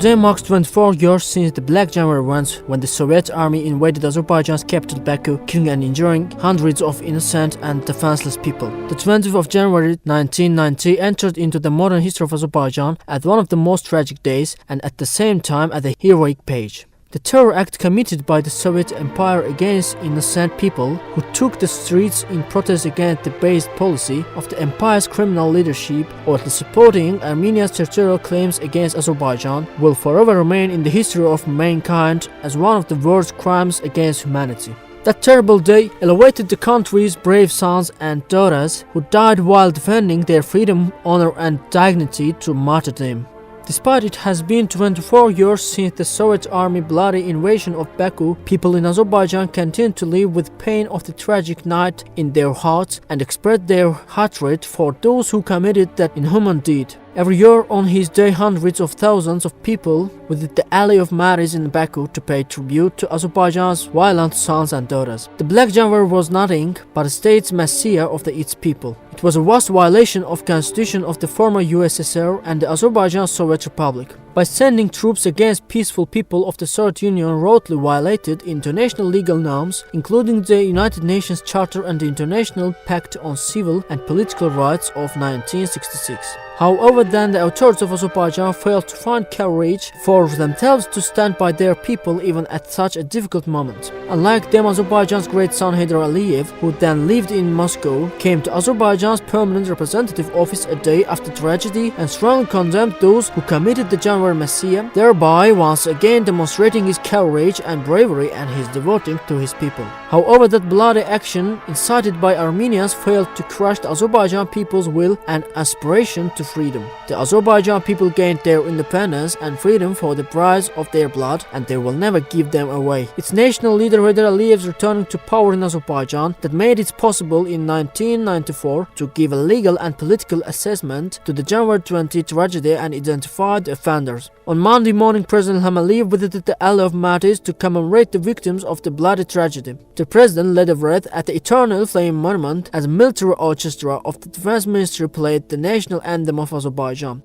Today marks 24 years since the Black January events when the Soviet army invaded Azerbaijan's capital Baku, killing and injuring hundreds of innocent and defenseless people. The 20th of January 1990 entered into the modern history of Azerbaijan as one of the most tragic days and at the same time at a heroic page. The terror act committed by the Soviet Empire against innocent people who took the streets in protest against the based policy of the empire's criminal leadership or the supporting Armenia's territorial claims against Azerbaijan will forever remain in the history of mankind as one of the worst crimes against humanity. That terrible day elevated the country's brave sons and daughters who died while defending their freedom, honor and dignity to martyrdom. Despite it has been 24 years since the Soviet army bloody invasion of Baku, people in Azerbaijan continue to live with pain of the tragic night in their hearts and express their hatred for those who committed that inhuman deed. Every year on his day, hundreds of thousands of people visit the Alley of Martyrs in Baku to pay tribute to Azerbaijan's violent sons and daughters. The Black January was nothing but a state's messiah of its people. It was a vast violation of the constitution of the former USSR and the Azerbaijan Soviet Republic. By sending troops against peaceful people of the Soviet Union rudely violated international legal norms, including the United Nations Charter and the International Pact on Civil and Political Rights of 1966. However, then the authorities of Azerbaijan failed to find courage for themselves to stand by their people even at such a difficult moment. Unlike them, Azerbaijan's great son Ilham Aliyev, who then lived in Moscow, came to Azerbaijan's permanent representative office a day after tragedy and strongly condemned those who committed the January Messiah, thereby once again demonstrating his courage and bravery and his devoting to his people. However, that bloody action incited by Armenians failed to crush the Azerbaijan people's will and aspiration to freedom. The Azerbaijan people gained their independence and freedom for the price of their blood, and they will never give them away. Its national leader Ilham Aliyev's returning to power in Azerbaijan that made it possible in 1994 to give a legal and political assessment to the January 20 tragedy and identify the offenders. On Monday morning, President Ilham Aliyev visited the Alley of Martyrs to commemorate the victims of the bloody tragedy. The president led a wreath at the Eternal Flame Monument as a military orchestra of the Defense Ministry played the national anthem of Azerbaijan.